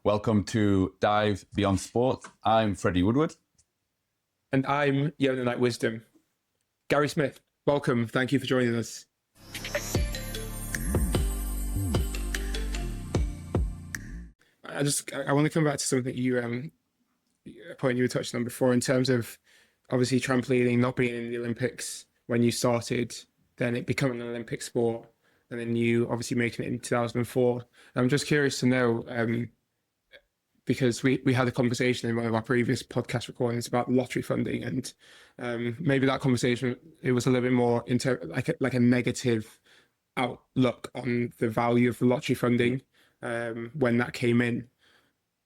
Welcome to Dive Beyond Sport. I'm Freddie Woodward. And I'm Yona Wisdom. Gary Smith, welcome. Thank you for joining us. I want to come back to something a point you were touching on before in terms of obviously trampolining not being in the Olympics when you started, then it becoming an Olympic sport, and then you obviously making it in 2004. I'm just curious to know, because we had a conversation in one of our previous podcast recordings about lottery funding, and maybe that conversation, it was a little bit more into like a negative outlook on the value of the lottery funding when that came in.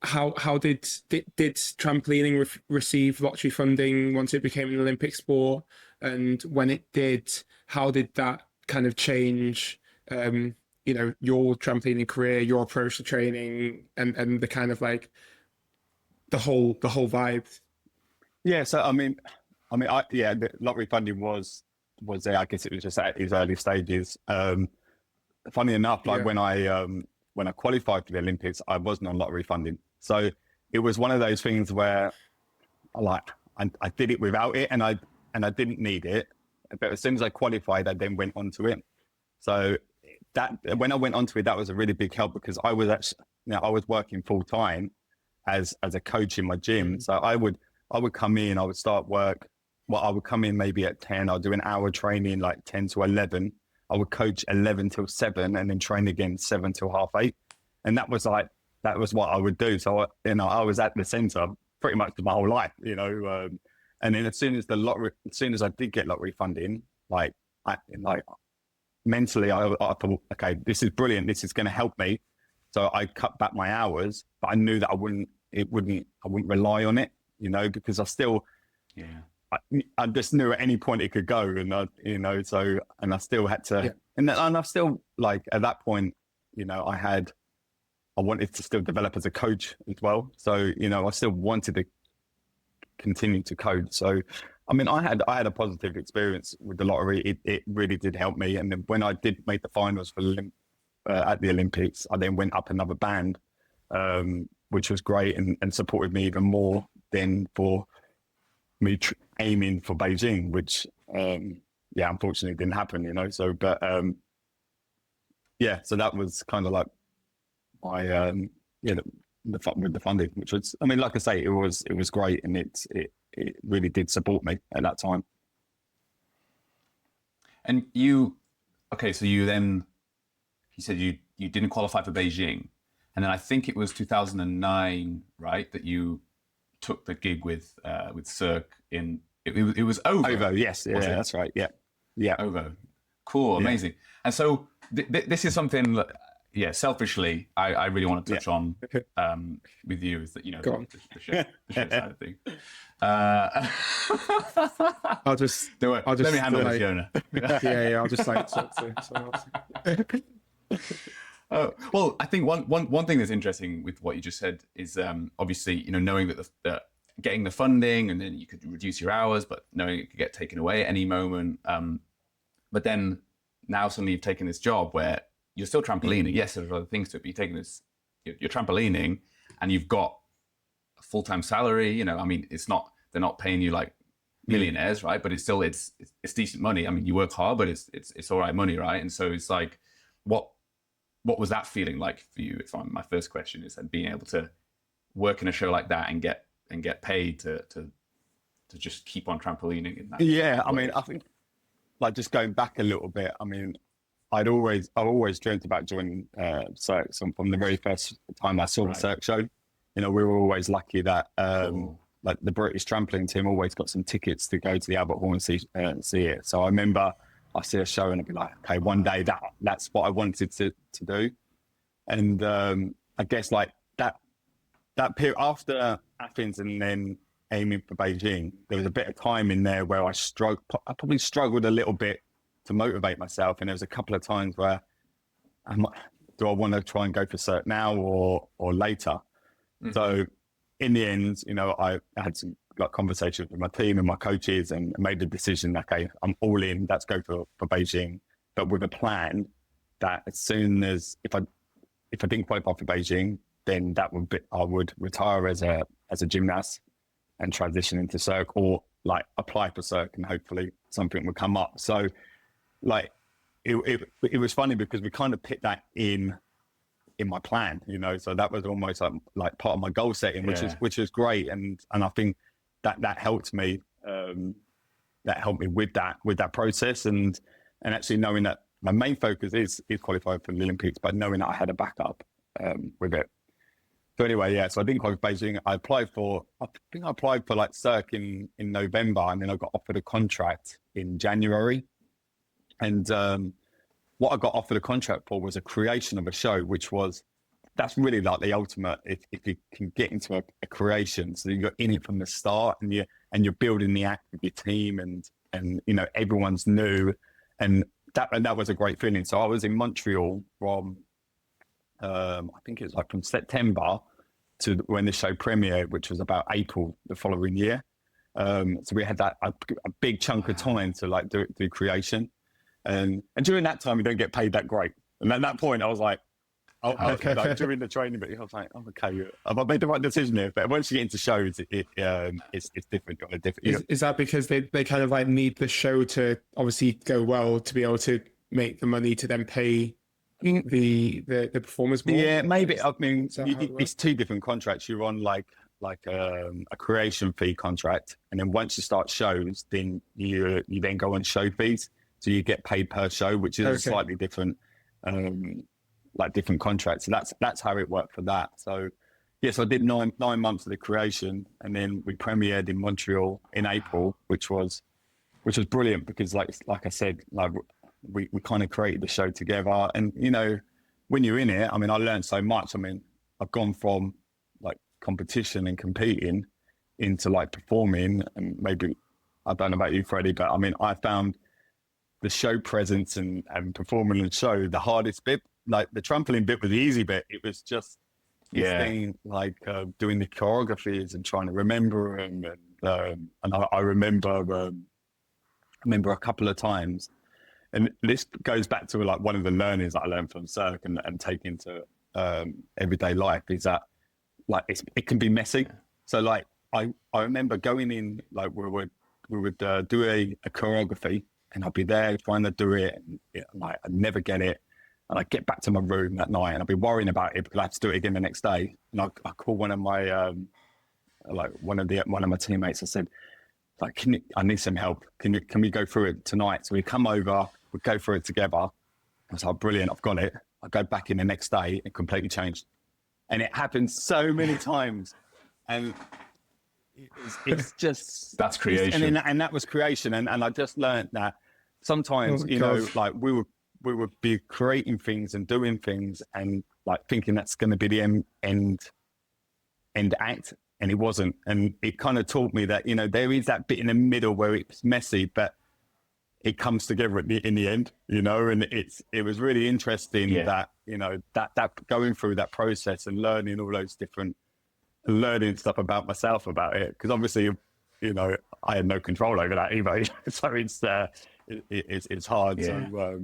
How did trampolining receive lottery funding once it became an Olympic sport? And when it did, how did that kind of change your trampolining career, your approach to training, and the kind of like the whole vibe? Yeah, so the lottery funding was there. I guess it was just at its early stages. Funny enough, when I qualified for the Olympics, I wasn't on lottery funding. So it was one of those things where I did it without it, and I didn't need it. But as soon as I qualified, I then went onto it. So that when I went onto it, that was a really big help, because I was actually, I was working full time as a coach in my gym. So I would come in, I would start work. Well, I would come in maybe at 10. I'll do an hour training, like 10 to 11. I would coach 11 till 7, and then train again 7 till 8:30. And that was what I would do. So I was at the center pretty much my whole life, and then as soon as I did get lottery funding, mentally, I thought, okay, this is brilliant. This is going to help me. So I cut back my hours, but I knew that I wouldn't rely on it, because I still, I just knew at any point it could go, and I still had to, and I still, at that point, I wanted to still develop as a coach as well. So, I still wanted to continue to coach. So, I had a positive experience with the lottery. It really did help me. And then when I did make the finals for at the Olympics, I then went up another band, which was great and supported me even more than for me aiming for Beijing, which, unfortunately didn't happen, So, but, so that was kind of like my, with the funding, which was, like I say, it was great, and it really did support me at that time. And so you said you didn't qualify for Beijing, and then I think it was 2009, right, that you took the gig with Cirque in it was OVO. Yes, that's right. Yeah, OVO. Cool, amazing. And so this is something that, selfishly, I really want to touch on with you, is that the shit side of things. I'll just let me handle this, Yona. I'll just talk to someone else. Well, I think one thing that's interesting with what you just said is obviously knowing that getting the funding, and then you could reduce your hours, but knowing it could get taken away at any moment. But then now suddenly you've taken this job where you're still trampolining. Yes, there's other things to it, but you're taking this, you're trampolining, and you've got a full-time salary. They're not paying you like millionaires, right? But it's still, it's decent money. You work hard, but it's all right money, right? And so it's like, what was that feeling like for you? My first question is being able to work in a show like that and get paid to just keep on trampolining in that. Yeah, I think just going back a little bit, I've always dreamt about joining Cirque. So from the very first time I saw the Cirque show, we were always lucky that the British trampoline team always got some tickets to go to the Albert Hall and see it. So I remember I see a show and I'd be like, okay, one day that's what I wanted to do. And I guess that period after Athens and then aiming for Beijing, there was a bit of time in there where I probably struggled a little bit to motivate myself. And there was a couple of times where do I want to try and go for Cirque now or later? Mm-hmm. So in the end, I had some conversations with my team and my coaches and made the decision, okay, I'm all in, let's go for Beijing, but with a plan that as soon as, if I didn't qualify for Beijing, then I would retire as a gymnast and transition into Cirque, or like apply for Cirque and hopefully something would come up. So like it was funny because we kind of put that in my plan, you know, so that was almost like part of my goal setting, which is great. And I think that helped me, with that process, and actually knowing that my main focus is qualifying for the Olympics, but knowing that I had a backup with it. So anyway, yeah, so I didn't qualify Beijing. I think I applied for like Cirque in November, and then I got offered a contract in January. And what I got offered a contract for was a creation of a show, that's really like the ultimate if you can get into a creation. So you're in it from the start, and you're building the act with your team, and you know, everyone's new, and that was a great feeling. So I was in Montreal from I think it was like from September to when the show premiered, which was about April the following year. So we had that a big chunk of time to like do creation, and during that time you don't get paid that great. And at that point I was like, like during the training bit, I was like, oh, okay, have I made the right decision here? But once you get into shows, it's different. Is that because they kind of like need the show to obviously go well to be able to make the money to then pay the performers more? Yeah, maybe. I mean, it's two different contracts. You're on like a creation fee contract, and then once you start shows, then you then go on show fees, so you get paid per show, which is a slightly different. Like different contracts. So that's how it worked for that. So yes, I did nine months of the creation, and then we premiered in Montreal in April, which was brilliant because like I said, like we kind of created the show together. And you know, when you're in it, I mean, I learned so much. I mean, I've gone from like competition and competing into like performing, and maybe I don't know about you, Freddie, but I mean, I found the show presence and performing the show the hardest bit. Like the trampoline bit was the easy bit. It was just thing, like doing the choreographies and trying to remember them. And I remember a couple of times, and this goes back to like one of the learnings that I learned from Cirque and take into everyday life is that like it can be messy. So like I remember going in, like we would do a choreography, and I'd be there trying to do it, and like I'd never get it. And I'd get back to my room that night, and I'd be worrying about it because I had to do it again the next day. And I called one of my one of my teammates. I said, like, I need some help. Can we go through it tonight? So we come over, we go through it together. I was like, brilliant, I've got it. I go back in the next day, it completely changed. And it happened so many times. And it's just that's creation. And that was creation. And I just learned that sometimes, know, like we would be creating things and doing things and like thinking that's going to be the end act, and it wasn't. And it kind of taught me that, you know, there is that bit in the middle where it's messy, but it comes together in the end, you know. And it was really interesting that, you know, that going through that process and learning all those different, learning stuff about myself about it, because obviously, you know, I had no control over that either. So it's hard. Yeah. So,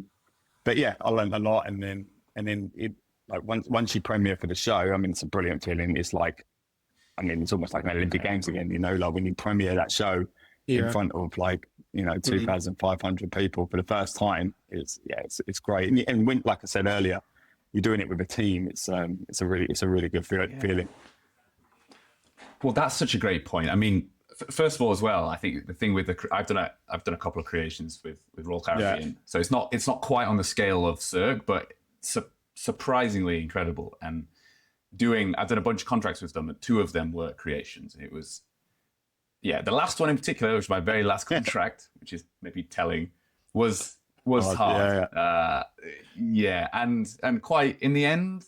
but yeah, I learned a lot, and then it, like once you premiere for the show, I mean, it's a brilliant feeling. It's like, I mean, it's almost like an Olympic Games again, you know, like when you premiere that show in front of like, you know, 2,500 people for the first time. It's great. And when, like I said earlier, you're doing it with a team. It's a really good feeling. Well, that's such a great point. I mean, first of all, as well, I think the thing with I've done a couple of creations with Royal Caribbean, so it's not quite on the scale of Cirque, but surprisingly incredible. And I've done a bunch of contracts with them, and 2 of them were creations. And it was, the last one in particular, which was my very last contract, which is maybe telling, was hard. And quite in the end,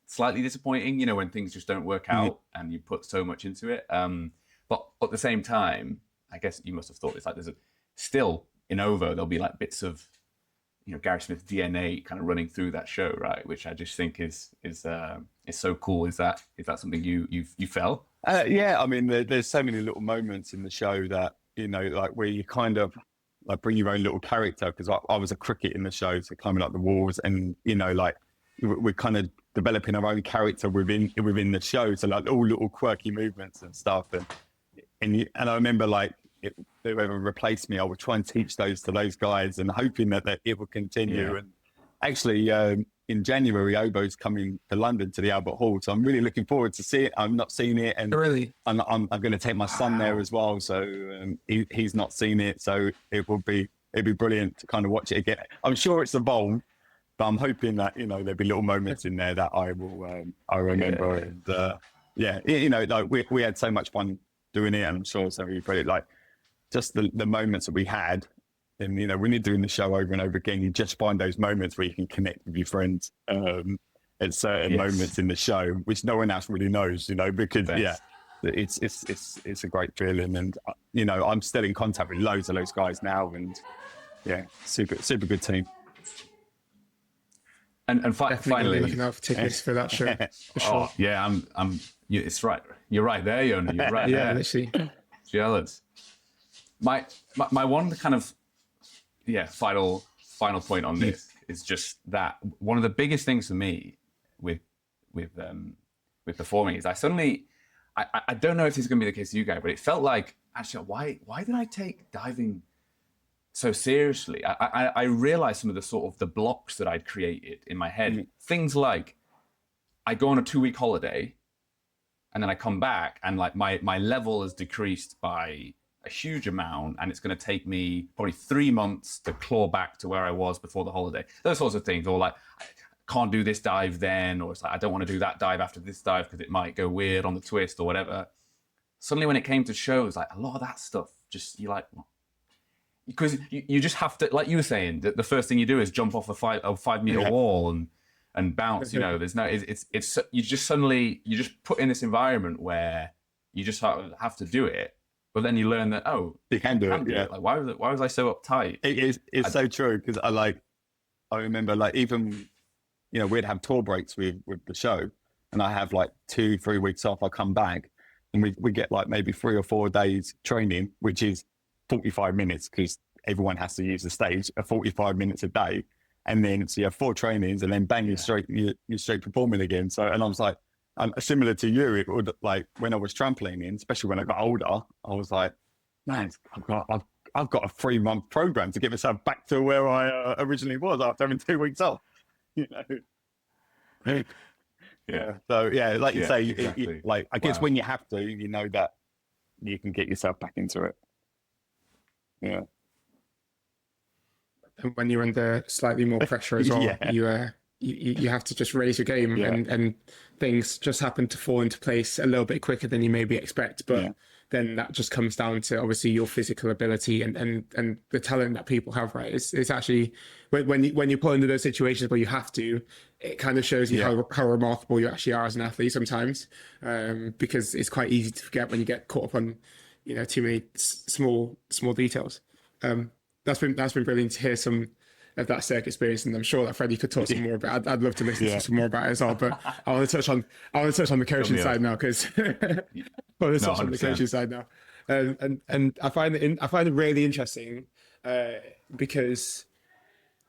slightly disappointing. You know, when things just don't work out and you put so much into it. But at the same time, I guess you must have thought this, like still in OVO, there'll be like bits of, you know, Gary Smith's DNA kind of running through that show, right? Which I just think is so cool. Is that something you felt? Yeah, I mean, there's so many little moments in the show that, you know, like where you kind of like bring your own little character, because I was a cricket in the show, so climbing up the walls, and, you know, like we kind of developing our own character within the show. So like all little quirky movements and stuff. And I remember like whoever replaced me, I would try and teach those to those guys and hoping that it would continue. Yeah. And actually, in January, Obo's coming to London to the Albert Hall, so I'm really looking forward to see it. I'm not seen it, and Really, I'm going to take my son there as well. So he's not seen it, so it'd be brilliant to kind of watch it again. I'm sure it's evolved, but I'm hoping that there'll be little moments in there that I will I remember. And like we had so much fun doing it, and I'm sure so everybody like just the moments that we had. And when you're doing the show over and over again, you just find those moments where you can connect with your friends at certain moments in the show, which no one else really knows, because it's a great feeling. And I'm still in contact with loads of those guys now, and super good team. And Finally, finally looking out for tickets for that show. For sure. Oh yeah, it's right. You're right there, Yona. You're right there. Yeah, literally. Jealous. My one kind of final point on this is just that one of the biggest things for me with performing is I don't know if this is going to be the case for you guys, but it felt like actually why did I take diving so seriously? I realized some of the sort of the blocks that I'd created in my head. Things like I go on a 2-week holiday and then I come back and like my level has decreased by a huge amount, and it's going to take me probably 3 months to claw back to where I was before the holiday. Those sorts of things, or like I can't do this dive then, or it's like I don't want to do that dive after this dive because it might go weird on the twist or whatever. Suddenly, when it came to shows, like a lot of that stuff, just you're like, because you just have to, like you were saying, the first thing you do is jump off a 5-meter wall and bounce. There's no, it's you just put in this environment where you just have to do it. But then you learn that you can do it. Yeah. Like why was I so uptight? It's so true, because I remember like even we'd have tour breaks with the show, and I have like 2-3 weeks off. I come back and we get like maybe 3 or 4 days training, which is 45 minutes because everyone has to use the stage 45 minutes a day, and then so you have 4 trainings and then bang you're straight performing again. So and I was like. Similar to you, it would like when I was trampolining, especially when I got older, I was like, man, I've got a 3-month program to get myself back to where I originally was after having 2 weeks off. Yeah. So like you say, exactly. like I guess when you have to, that you can get yourself back into it. Yeah. And when you're under slightly more pressure as well, you have to just raise your game, and things just happen to fall into place a little bit quicker than you maybe expect. But then that just comes down to obviously your physical ability and the talent that people have, right? It's actually when you put into those situations where you have to, it kind of shows you how remarkable you actually are as an athlete sometimes, because it's quite easy to forget when you get caught up on too many small details. That's been brilliant to hear some of that Cirque experience, and I'm sure that Freddie could talk some more about. I'd love to listen to some more about it as well. But I want to touch on the coaching side now, because on the coaching side now, and I find it really interesting because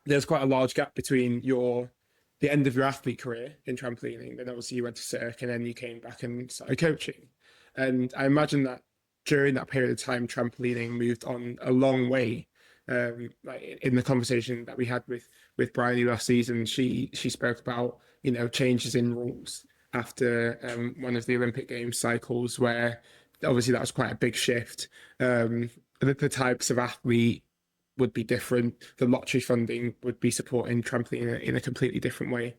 there's quite a large gap between the end of your athlete career in trampolining, then obviously you went to Cirque, and then you came back and started coaching, and I imagine that during that period of time, trampolining moved on a long way. Like in the conversation that we had with Bryony last season, she spoke about changes in rules after one of the Olympic Games cycles, where obviously that was quite a big shift. The types of athlete would be different. The lottery funding would be supporting trampoline in a completely different way.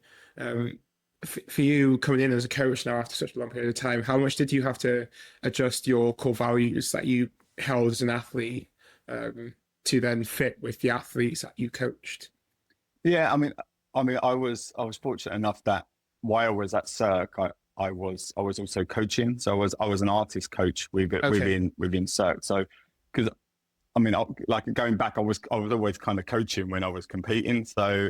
For you coming in as a coach now after such a long period of time, how much did you have to adjust your core values that you held as an athlete to then fit with the athletes that you coached? Yeah, I mean, I was fortunate enough that while I was at Cirque, I was also coaching. So I was an artist coach within Cirque. So because I mean, like going back, I was always kind of coaching when I was competing. So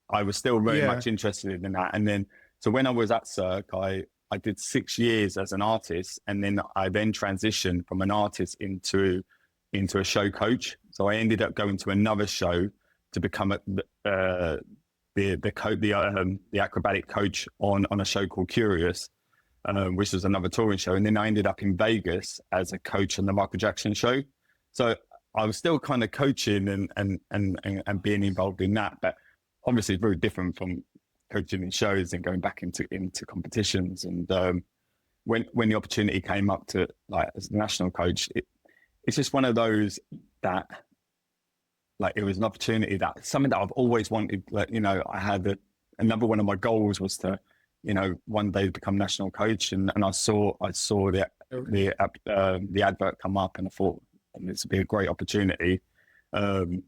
I was still very much interested in that. And then so when I was at Cirque, I did 6 years as an artist, and then I transitioned from an artist into a show coach. So I ended up going to another show to become the the acrobatic coach on a show called Curious, which was another touring show. And then I ended up in Vegas as a coach on the Michael Jackson show. So I was still kind of coaching and being involved in that, but obviously it's very different from coaching in shows and going back into competitions. And when the opportunity came up to, like, as the national coach, it's just one of those that, like, it was an opportunity, that something that I've always wanted. Like, you know, I had another one of my goals was to, you know, one day become national coach, and I saw the advert come up, and I thought this would be a great opportunity, and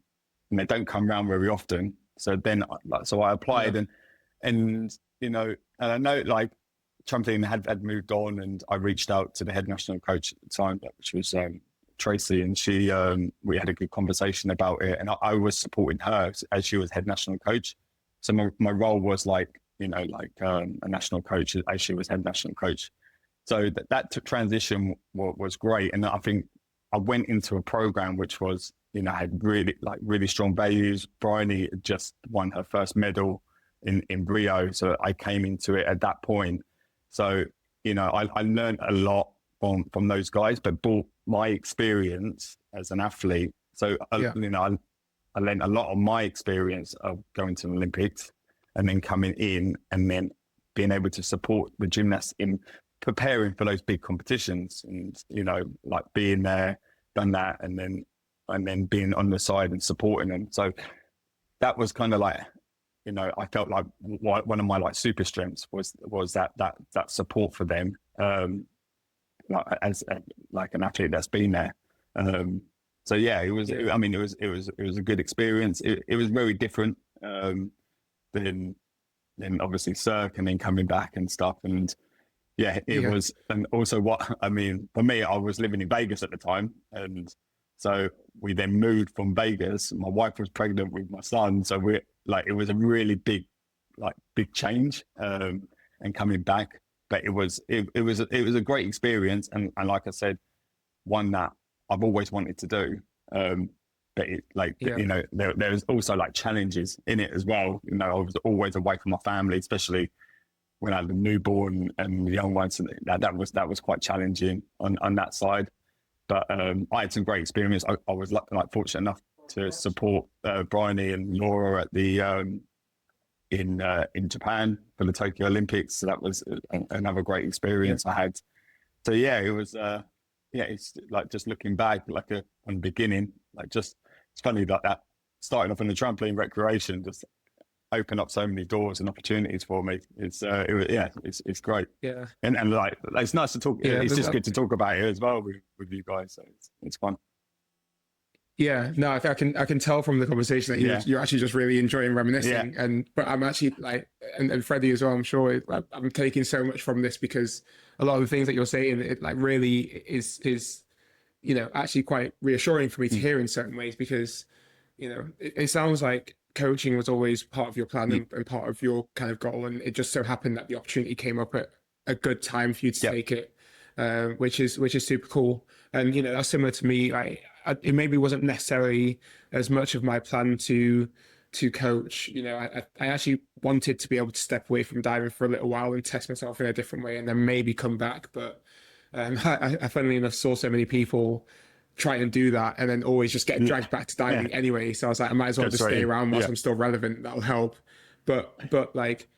they don't come around very often. So then, so I applied, and you know, and I know, like, trampoline had moved on, and I reached out to the head national coach at the time, which was Tracy, and she we had a good conversation about it, and I was supporting her as she was head national coach. So my role was like, you know, like a national coach as she was head national coach. So that transition was great, and I think I went into a program which was, you know, had really strong values. Bryony had just won her first medal in Rio, so I came into it at that point. So, you know, I learned a lot from those guys, but brought my experience as an athlete. So, you know, I learned a lot of my experience of going to the Olympics and then coming in and then being able to support the gymnasts in preparing for those big competitions, and, you know, like being there, done that, and then being on the side and supporting them. So that was kind of like, you know, I felt like one of my, like, super strengths was that support for them, like, as like an athlete that's been there. So yeah, it was. I mean, it was a good experience. It was very different than obviously Cirque, and then coming back and stuff. And yeah, it was. And also, what I mean, for me, I was living in Vegas at the time, and so we then moved from Vegas. My wife was pregnant with my son, so it was a really big change, and coming back. But it was a great experience, and like I said, one that I've always wanted to do. But you know, there was also, like, challenges in it as well. You know, I was always away from my family, especially when I had the newborn and the young ones. And that was quite challenging on that side. But I had some great experience. I was fortunate enough to support Bryony and Laura at the in Japan for the Tokyo Olympics. So that was another great experience I had. So yeah, it was it's like, just looking back, like on the beginning, like, just, it's funny that starting off in the trampoline recreation just opened up so many doors and opportunities for me. It's great. Yeah. And like, it's nice to talk. It's just good to talk about it as well with you guys. So it's fun. Yeah, no, I can tell from the conversation that you're actually just really enjoying reminiscing, but I'm actually, like, and Freddie as well, I'm sure, I'm taking so much from this, because a lot of the things that you're saying, it, like, really is, you know, actually quite reassuring for me to hear in certain ways, because, you know, it sounds like coaching was always part of your planning and part of your kind of goal, and it just so happened that the opportunity came up at a good time for you to take it, which is super cool. And, you know, that's similar to me. It maybe wasn't necessarily as much of my plan to coach. You know, I actually wanted to be able to step away from diving for a little while and test myself in a different way, and then maybe come back. But I funnily enough saw so many people trying to do that and then always just get dragged back to diving anyway. So I was like, I might as well just stay around whilst I'm still relevant. That'll help. But like,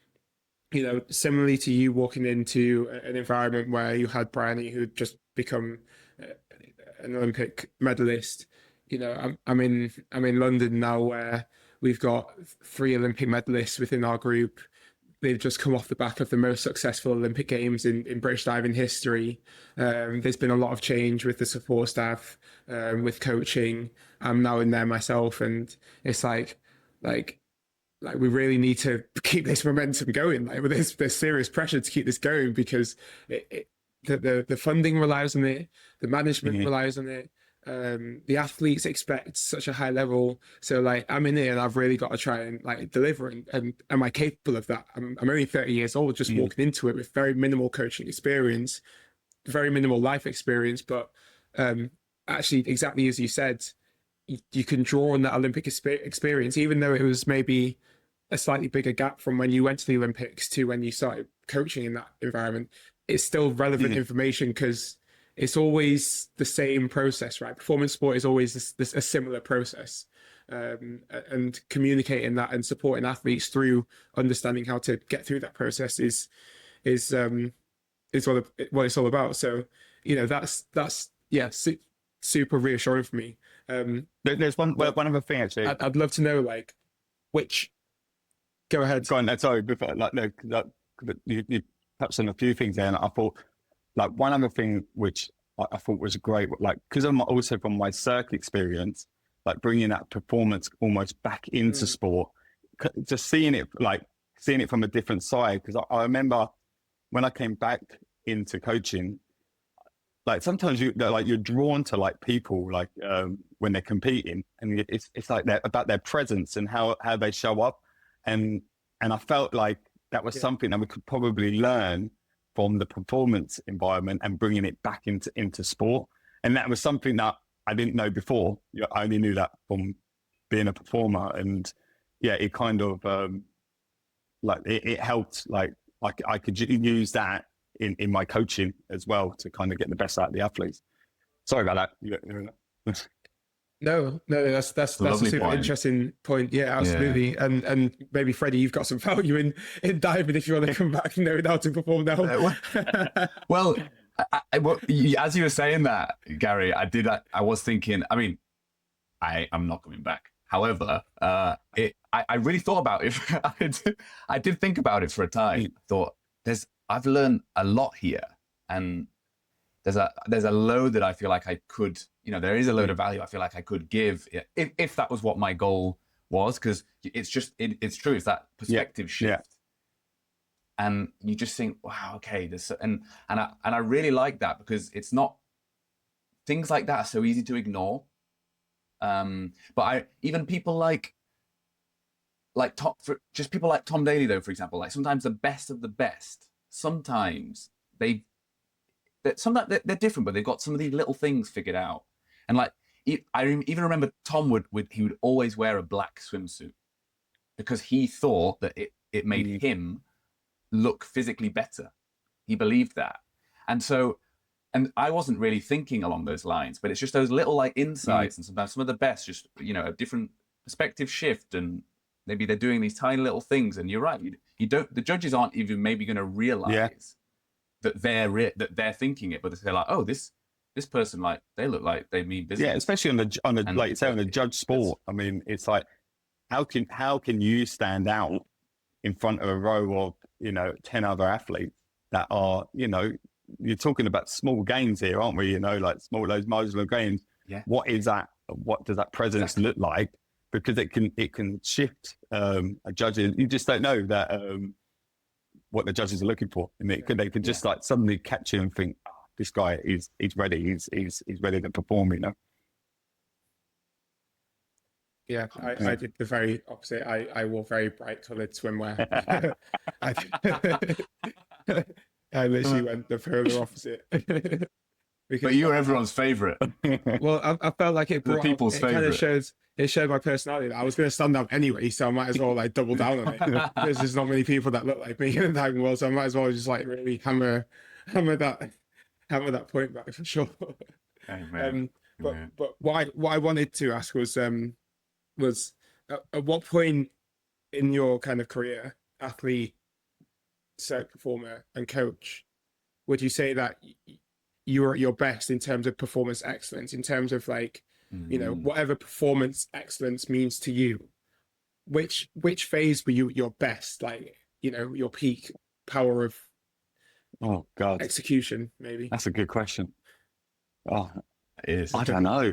you know, similarly to you walking into an environment where you had Bryony, who'd just become an Olympic medalist. You know, I'm in London now, where we've got 3 Olympic medalists within our group. They've just come off the back of the most successful Olympic Games in British diving history. There's been a lot of change with the support staff, with coaching. I'm now in there myself, and it's like we really need to keep this momentum going. Like, there's serious pressure to keep this going, because the funding relies on it, the management relies on it. The athletes expect such a high level, so like, I'm in here and I've really got to try and, like, deliver, and am I capable of that? I'm only 30 years old, just walking into it with very minimal coaching experience, very minimal life experience, but actually, exactly as you said, you can draw on that Olympic experience, even though it was maybe a slightly bigger gap from when you went to the Olympics to when you started coaching in that environment, it's still relevant information because it's always the same process, right? Performance sport is always a similar process. And communicating that and supporting athletes through understanding how to get through that process is what it's all about. So, that's super reassuring for me. There's one other thing actually. I'd love to know, like, which. Go ahead. Go on. Sorry, before, you touched on a few things there, and I thought, like, one other thing which I thought was great, like, because I'm also from my Cirque experience, like bringing that performance almost back into sport, just seeing it from a different side. Because I remember when I came back into coaching, like sometimes you're drawn to like people like when they're competing, and it's like about their presence and how they show up, and I felt like that was something that we could probably learn from the performance environment and bringing it back into sport. And that was something that I didn't know before. I only knew that from being a performer, and it kind of it helped. Like I could use that in my coaching as well to kind of get the best out of the athletes. Sorry about that. No, that's a super point. interesting point. Yeah, absolutely. Yeah. And maybe Freddie, you've got some value in diving if you want to come back and know how to perform now. Well, as you were saying that, Gary, I was thinking, I mean, I'm not coming back. However, I really thought about it. I did think about it for a time. I thought I've learned a lot here, and there's a load that I feel like I could, there is a load of value I feel like I could give if that was what my goal was, because it's it's true. It's that perspective shift. Yeah. And you just think, wow, okay, and I really like that, because it's not, things like that are so easy to ignore. But even people like people like Tom Daly, though, for example, like sometimes the best of the best, sometimes they're different, but they've got some of these little things figured out. And like, I even remember Tom would always wear a black swimsuit because he thought that it made him look physically better. He believed that. And I wasn't really thinking along those lines, but it's just those little like insights, and sometimes some of the best, just, a different perspective shift, and maybe they're doing these tiny little things. And you're right. The judges aren't even maybe going to realize that they're thinking it, but they're like, oh, this person, like, they look like they mean business. Yeah, especially on the like you say, on the judge sport. I mean, it's like, how can you stand out in front of a row of 10 other athletes that are, you're talking about small gains here, aren't we? Like those marginal gains. Yeah. What is that? What does that presence look like? Because it can shift a judge. You just don't know that what the judges are looking for, and they could just like suddenly catch you and think, oh, this guy he's ready. He's ready to perform. Yeah, I did the very opposite. I wore very bright coloured swimwear. I literally went the polar opposite. But you were everyone's favourite. Well, I felt like it brought people's favourite. Kind of showed my personality. I was going to stand up anyway, so I might as well like double down on it. There's just not many people that look like me in the diving world, so I might as well just like really hammer that point back for sure. But what I wanted to ask was at what point in your kind of career, athlete, cirque performer, and coach, would you say that you're at your best in terms of performance excellence, in terms of like, whatever performance excellence means to you? Which phase were you at your best, like, your peak power of execution, maybe? That's a good question. Oh, it is. I don't know.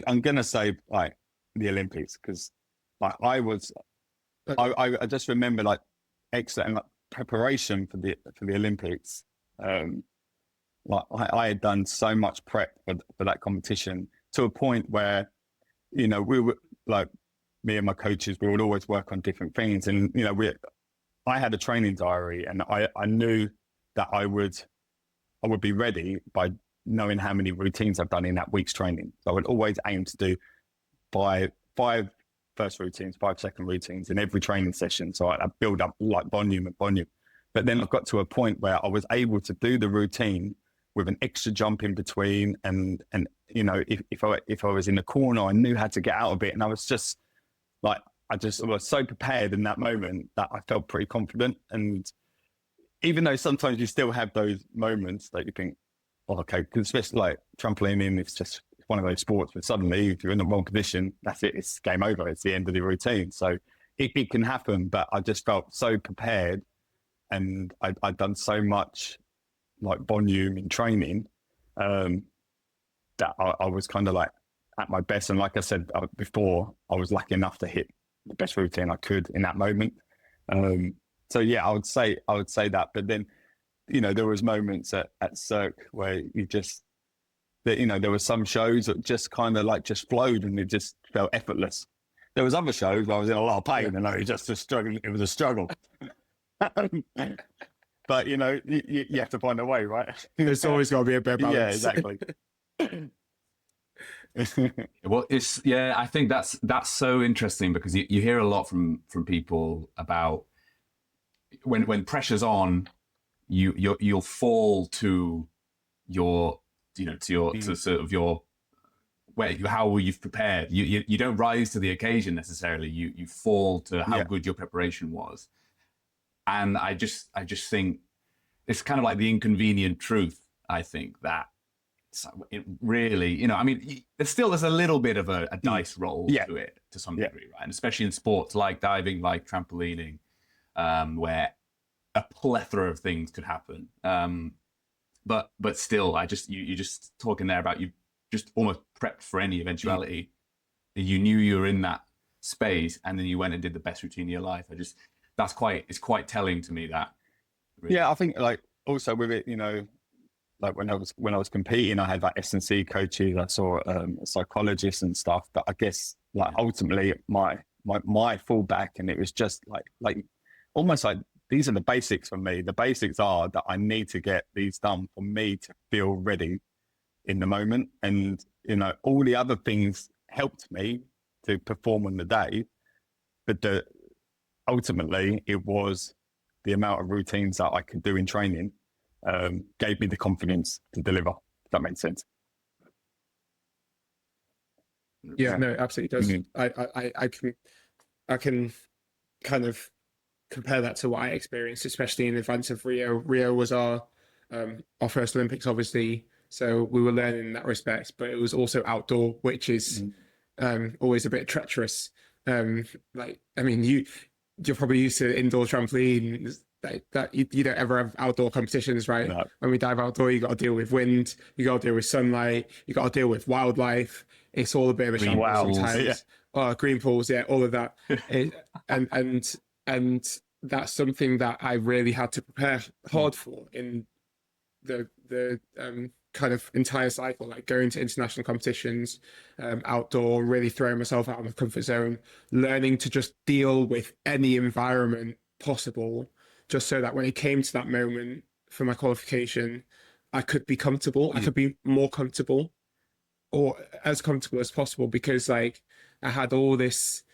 I'm gonna say like the Olympics, because like I just remember like excellent like preparation for the Olympics. Like I had done so much prep for that competition, to a point where we were like, me and my coaches, we would always work on different things, and I had a training diary, and I knew that I would be ready by knowing how many routines I've done in that week's training. So I would always aim to do five first routines, 5-second routines in every training session. So I build up like volume and volume. But then I got to a point where I was able to do the routine with an extra jump in between. And you know, if I was in the corner, I knew how to get out of it. And I was just like, I was so prepared in that moment that I felt pretty confident. And even though sometimes you still have those moments that you think, oh, okay, because especially like trampolining, it's just one of those sports where suddenly if you're in the wrong position, that's it, it's game over, it's the end of the routine. So it can happen, but I just felt so prepared, and I'd done so much like volume in training that I was kind of like at my best. And like I said before, I was lucky enough to hit the best routine I could in that moment. So yeah, I would say that. But then, you know, there was moments at Cirque where there were some shows that just kind of like just flowed and it just felt effortless. There was other shows where I was in a lot of pain and I was just struggling. It was a struggle. But you know, you have to find a way, right? There's always got to be a bit of balance. Yeah, exactly. Well, I think that's so interesting, because you hear a lot from people about when pressure's on, you'll fall to your, you know, to sort of your how you've prepared. You don't rise to the occasion necessarily. You fall to how good your preparation was. And I just think it's kind of like the inconvenient truth. I think that it really, you know, I mean, there's a little bit of a dice roll to it to some degree, right? And especially in sports like diving, like trampolining, where a plethora of things could happen. But still, you're just talking there about you just almost prepped for any eventuality. You knew you were in that space, and then you went and did the best routine of your life. It's quite telling to me that. Really. Yeah, I think like also with it, you know, like when I was competing, I had like S&C coaches, I saw a psychologist and stuff. But I guess like ultimately my fallback, and it was just like almost like these are the basics for me. The basics are that I need to get these done for me to feel ready in the moment. And, you know, all the other things helped me to perform on the day. But ultimately, it was the amount of routines that I could do in training gave me the confidence to deliver, if that makes sense. Yeah, no, it absolutely does. Mm-hmm. I can kind of compare that to what I experienced, especially in advance of Rio. Rio was our first Olympics, obviously, so we were learning in that respect, but it was also outdoor, which is always a bit treacherous. Like, I mean, you're probably used to indoor trampoline, that you don't ever have outdoor competitions, right? No. When we dive outdoor, you got to deal with wind, you got to deal with sunlight, you got to deal with wildlife. It's all a bit of a shambles sometimes. Yeah. Oh, green pools, yeah, all of that. And that's something that I really had to prepare hard for in the kind of entire cycle, like going to international competitions, outdoor, really throwing myself out of my comfort zone, learning to just deal with any environment possible, just so that when it came to that moment for my qualification, I could be comfortable. I could be more comfortable, or as comfortable as possible, because like I had all this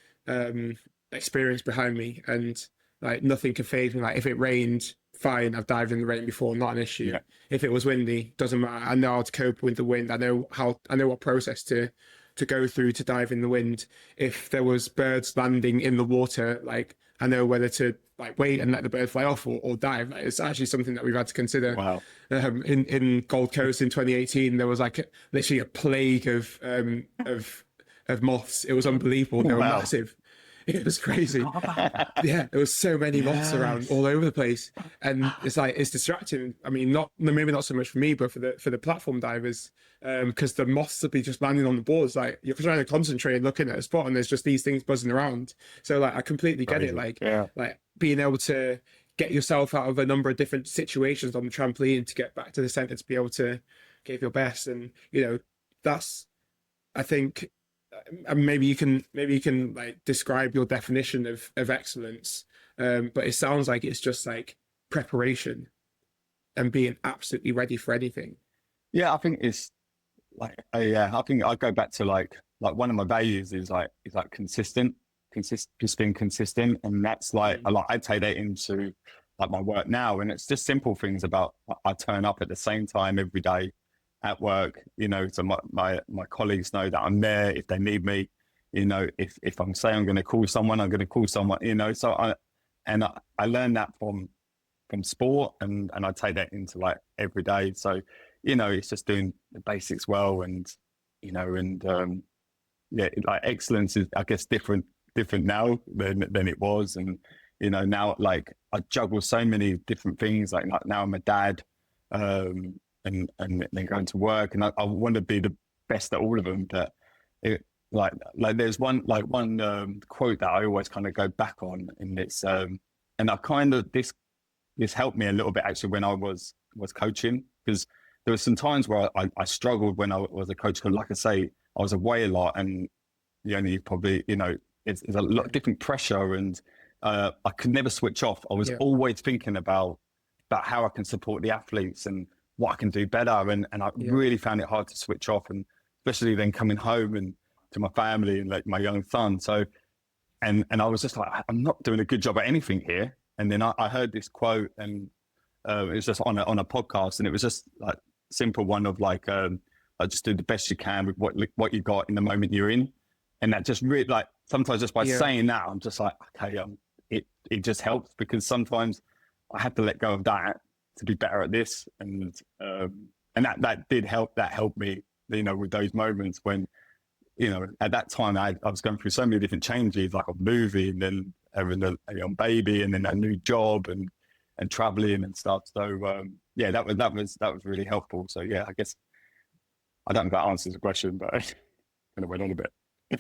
experience behind me, and like nothing could faze me. Like if it rained, fine, I've dived in the rain before, not an issue. Yeah. If it was windy, doesn't matter. I know how to cope with the wind. I know what process to go through to dive in the wind. If there was birds landing in the water, like I know whether to like wait and let the bird fly off or dive. Like, it's actually something that we've had to consider. Wow. In Gold Coast in 2018, there was like literally a plague of moths. It was unbelievable. They were massive. It was crazy. Yeah, there was so many moths around all over the place, and it's distracting. I mean, maybe not so much for me, but for the platform divers, because the moths would be just landing on the boards. Like you're trying to concentrate and looking at a spot, and there's just these things buzzing around. So like I completely get it. Like like being able to get yourself out of a number of different situations on the trampoline to get back to the center to be able to give your best, and you know that's, I think. And maybe you can like describe your definition of excellence, but it sounds like it's just like preparation and being absolutely ready for anything. Yeah, I think it's like I think I go back to like one of my values is like consistent. just being consistent. And that's like, I take that into like my work now. And it's just simple things about, I turn up at the same time every day at work, so my colleagues know that I'm there if they need me. If I'm saying I'm going to call someone, I'm going to call someone, so I learned that from sport, and I take that into like every day. So, it's just doing the basics well, and like excellence is, I guess, different now than it was. And, now like I juggle so many different things. Like now I'm a dad, and then going to work, and I want to be the best at all of them. But like there's one quote that I always kind of go back on, and it's and I kind of this helped me a little bit actually when I was coaching, because there were some times where I struggled when I was a coach, because like I say, I was away a lot, and you probably it's a lot of different pressure, and I could never switch off. I was always thinking about how I can support the athletes and what I can do better, and I really found it hard to switch off, and especially then coming home and to my family and like my young son. So and I was just like, I'm not doing a good job at anything here. And then I heard this quote, and it was just on a podcast, and it was just like simple one of like just do the best you can with what you got in the moment you're in. And that just really, like, sometimes just by saying that, I'm just like, okay, it just helps, because sometimes I had to let go of that to be better at this. And that did help. That helped me, with those moments when, at that time I was going through so many different changes, like a movie, and then having a young baby, and then a new job, and traveling and stuff. So that was really helpful. So yeah, I guess I don't know if that answers the question, but I kind of went on a bit.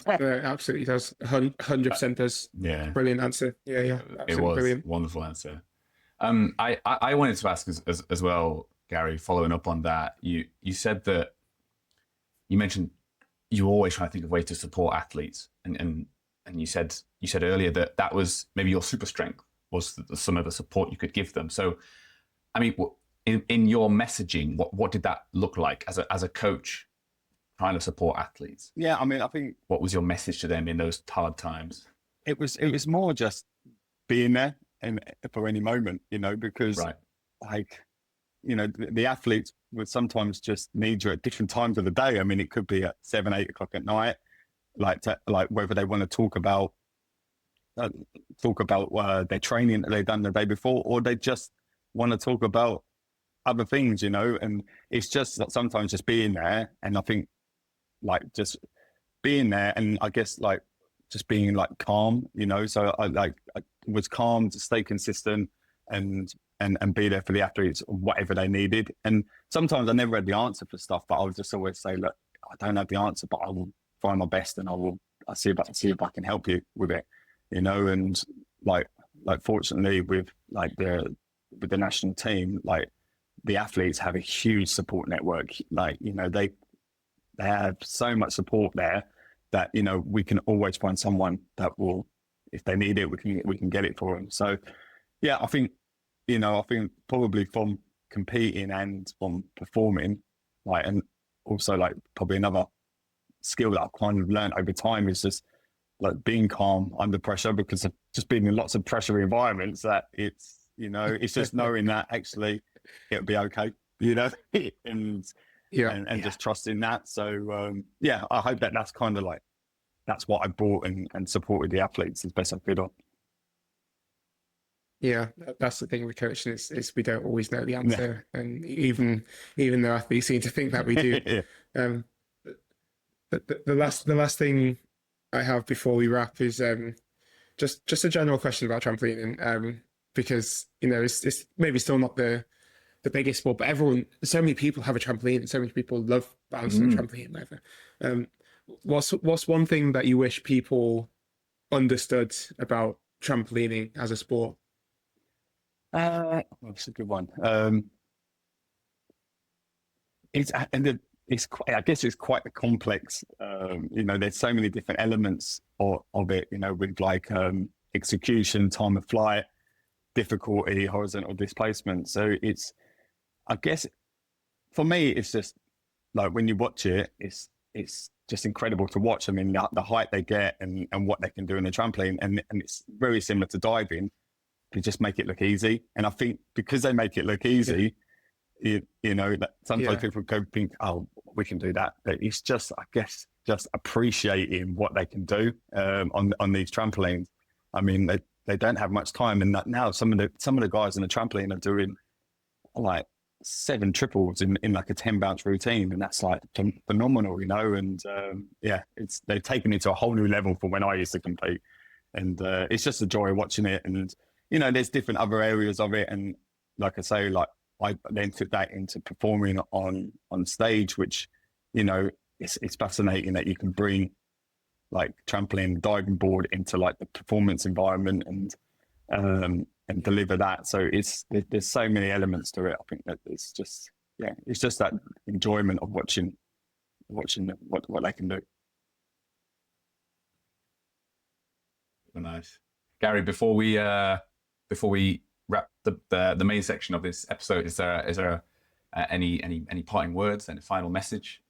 Absolutely does. 100% does. Yeah. Brilliant answer. Yeah. It was brilliant. Wonderful answer. I wanted to ask as well, Gary, following up on that, you said that you mentioned you always try to think of ways to support athletes, and you said earlier that was maybe your super strength, was some of the support you could give them. So, I mean, in your messaging, what did that look like as a coach trying to support athletes? Yeah, I mean, I think, what was your message to them in those hard times? It was more just being there and for any moment, because like, the athletes would sometimes just need you at different times of the day. I mean, it could be at 7, 8 o'clock at night, like whether they want to talk about their training that they've done the day before, or they just want to talk about other things, and it's just sometimes just being there. And I think like just being there, and I guess like just being like calm, so I was calm to stay consistent and be there for the athletes, whatever they needed. And sometimes I never had the answer for stuff, but I would just always say, look, I don't have the answer, but I will try my best, and I'll see if I can help you with it, and like fortunately with like with the national team, like the athletes have a huge support network. Like, they have so much support there that, we can always find someone that will, if they need it, we can get it for them. So yeah, I think probably from competing and from performing, like, and also like probably another skill that I've kind of learned over time is just like being calm under pressure, because of just being in lots of pressure environments, that it's just knowing that actually it'll be okay, and just trusting that. So I hope that's kind of like, that's what I brought and supported the athletes as best I could on. Yeah, that's the thing with coaching is we don't always know the answer, and even though athletes seem to think that we do. The last thing I have before we wrap is just a general question about trampolining, because it's maybe still not the biggest sport, but so many people have a trampoline, and so many people love bouncing on a trampoline, whatever. What's one thing that you wish people understood about trampolining as a sport? That's a good one. I guess it's quite complex. There's so many different elements of it, with like execution, time of flight, difficulty, horizontal displacement. So I guess for me, it's just like when you watch it, it's just incredible to watch. I mean, the height they get and what they can do in the trampoline, and it's very similar to diving. They just make it look easy, and I think because they make it look easy, you know, that sometimes people go think, oh, we can do that. But it's just, I guess, just appreciating what they can do on these trampolines. I mean, they don't have much time, and now some of the guys in the trampoline are doing like 7 triples in like a 10 bounce routine, and that's like phenomenal, you know. And they've taken it to a whole new level from when I used to compete, and it's just a joy watching it. And you know, there's different other areas of it, and like I say, like I then took that into performing on stage, which, you know, it's fascinating that you can bring like trampoline, diving board into like the performance environment and deliver that. So there's so many elements to it. I think that it's just that enjoyment of watching what they can do. Nice, Gary. Before we wrap the main section of this episode, is there any parting words and a final message?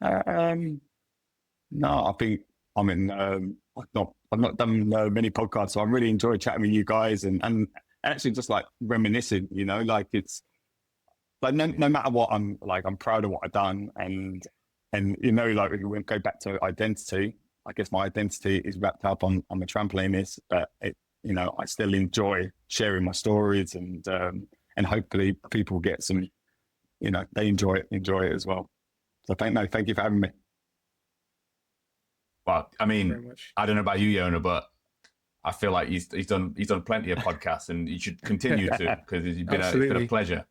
No, I mean, I've not done many podcasts, so I really enjoy chatting with you guys and actually just like reminiscing, you know, like it's like no matter what, I'm proud of what I've done, and you know, like if we go back to identity, I guess my identity is wrapped up on the trampolinist, but you know, I still enjoy sharing my stories, and hopefully people get some, you know, they enjoy it as well. So thank you for having me. Well, I mean, I don't know about you, Yona, but I feel like he's done plenty of podcasts, and you should continue to, because it's been a pleasure.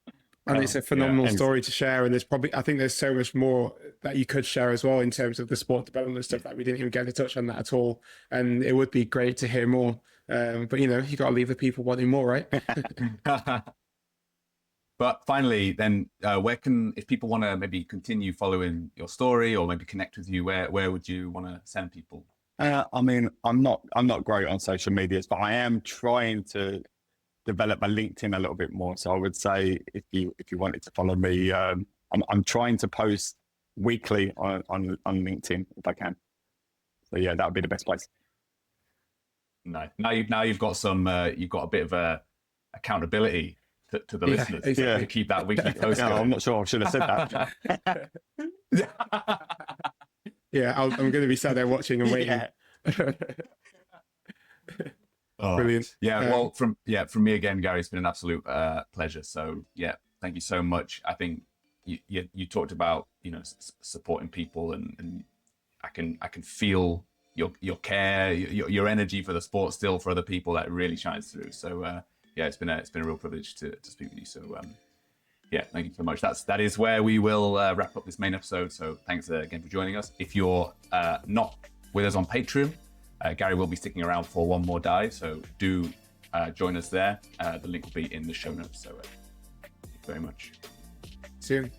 And it's a phenomenal story to share. And I think there's so much more that you could share as well in terms of the sport development stuff that we didn't even get to touch on that at all. And it would be great to hear more. But you know, you got to leave the people wanting more, right? But finally, then, if people want to maybe continue following your story or maybe connect with you, where would you want to send people? I mean, I'm not great on social medias, but I am trying to develop my LinkedIn a little bit more. So I would say if you wanted to follow me, I'm trying to post weekly on LinkedIn if I can. So yeah, that would be the best place. Nice. Now you've got a bit of accountability to the listeners to keep that weekly post going. I'm not sure I should have said that. I'm going to be sat there watching and waiting. Brilliant. Well, from me again, Gary, it's been an absolute pleasure. So yeah, thank you so much. I think you talked about, you know, supporting people, and I can feel your care, your energy for the sport still for other people, that really shines through. So it's been a real privilege to speak with you. So thank you so much. That is where we will wrap up this main episode. So thanks again for joining us. If you're not with us on Patreon, Gary will be sticking around for one more dive, so do join us there. The link will be in the show notes. So thank you very much. See you.